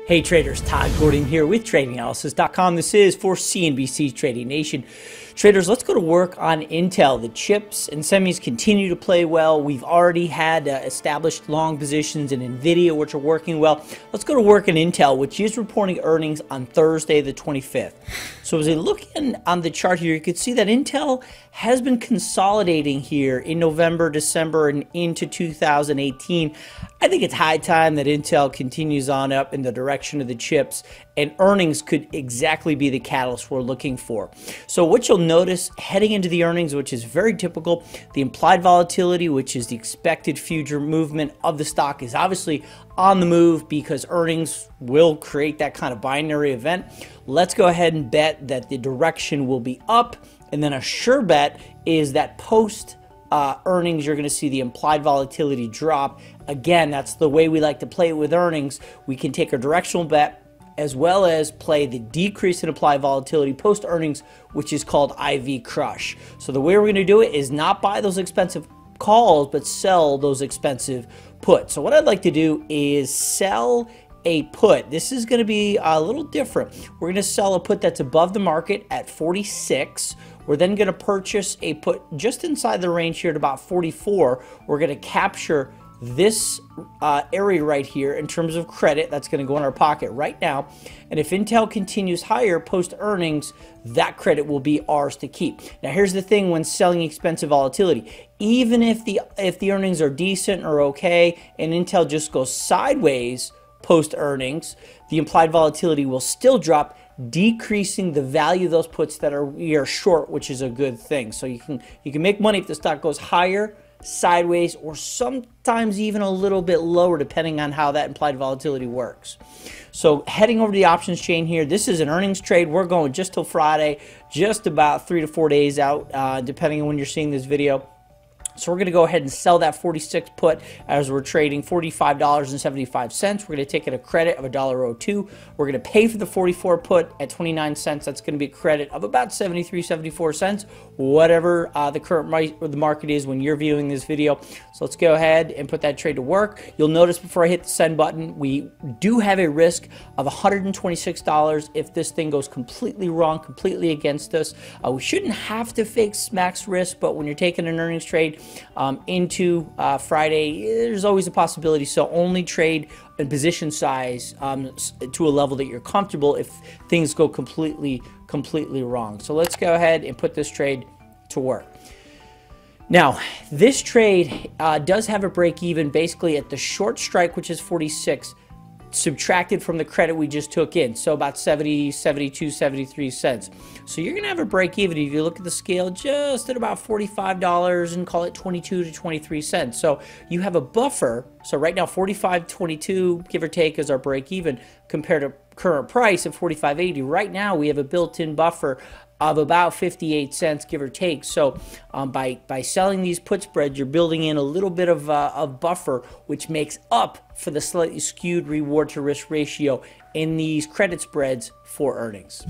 Hey traders, Todd Gordon here with TradingAnalysis.com. This is for CNBC Trading Nation. Traders, let's go to work on Intel. The chips and semis continue to play well. We've already had established long positions in NVIDIA, which are working well. Let's go to work on Intel, which is reporting earnings on Thursday, the 25th. So as I look on the chart here, you can see that Intel has been consolidating here in November, December, and into 2018. I think it's high time that Intel continues on up in the direction of the chips, and earnings could exactly be the catalyst we're looking for. So what you'll notice heading into the earnings, which is very typical, the implied volatility, which is the expected future movement of the stock, is obviously on the move because earnings will create that kind of binary event. Let's go ahead and bet that the direction will be up, and then a sure bet is that post earnings, you're going to see the implied volatility drop. Again, that's the way we like to play it with earnings. We can take a directional bet as well as play the decrease in implied volatility post earnings, which is called IV crush. So the way we're going to do it is not buy those expensive calls, but sell those expensive puts. So what I'd like to do is sell a put. This is going to be a little different. We're going to sell a put that's above the market at 46. We're then going to purchase a put just inside the range here at about 44. We're going to capture this area right here in terms of credit that's going to go in our pocket right now. And if Intel continues higher post earnings, that credit will be ours to keep. Now here's the thing when selling expensive volatility. Even if the earnings are decent or okay and Intel just goes sideways post earnings, the implied volatility will still drop, decreasing the value of those puts that we are short, which is a good thing. So you can make money if the stock goes higher, sideways, or sometimes even a little bit lower depending on how that implied volatility works. So heading over to the options chain here, this is an earnings trade. We're going just till Friday, just about 3 to 4 days out, depending on when you're seeing this video. So we're going to go ahead and sell that 46 put as we're trading $45.75. We're going to take it a credit of $1.02. We're going to pay for the 44 put at 29 cents. That's going to be a credit of about 73, 74 cents, whatever the current the market is when you're viewing this video. So let's go ahead and put that trade to work. You'll notice before I hit the send button, we do have a risk of $126 if this thing goes completely wrong, completely against us. We shouldn't have to face max risk, but when you're taking an earnings trade into Friday, there's always a possibility. So only trade in position size to a level that you're comfortable if things go completely wrong. So let's go ahead and put this trade to work. Now, this trade does have a break even basically at the short strike, which is 46, subtracted from the credit we just took in, so about 70, 72, 73 cents. So you're going to have a break even if you look at the scale just at about $45 and call it 22 to 23 cents. So you have a buffer. So right now 45.22 give or take is our break even compared to current price of 45.80. Right now we have a built-in buffer of about 58 cents, give or take. So by selling these put spreads, you're building in a little bit of buffer, which makes up for the slightly skewed reward to risk ratio in these credit spreads for earnings.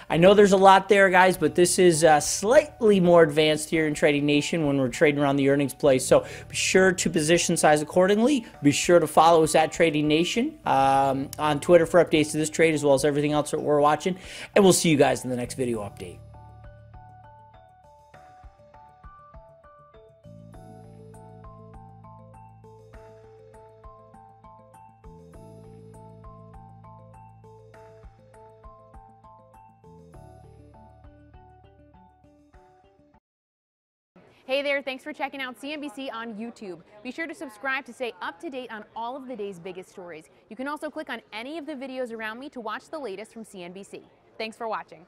I know there's a lot there, guys, but this is slightly more advanced here in Trading Nation when we're trading around the earnings play. So be sure to position size accordingly. Be sure to follow us at Trading Nation on Twitter for updates to this trade as well as everything else that we're watching. And we'll see you guys in the next video update. Hey there, thanks for checking out CNBC on YouTube. Be sure to subscribe to stay up to date on all of the day's biggest stories. You can also click on any of the videos around me to watch the latest from CNBC. Thanks for watching.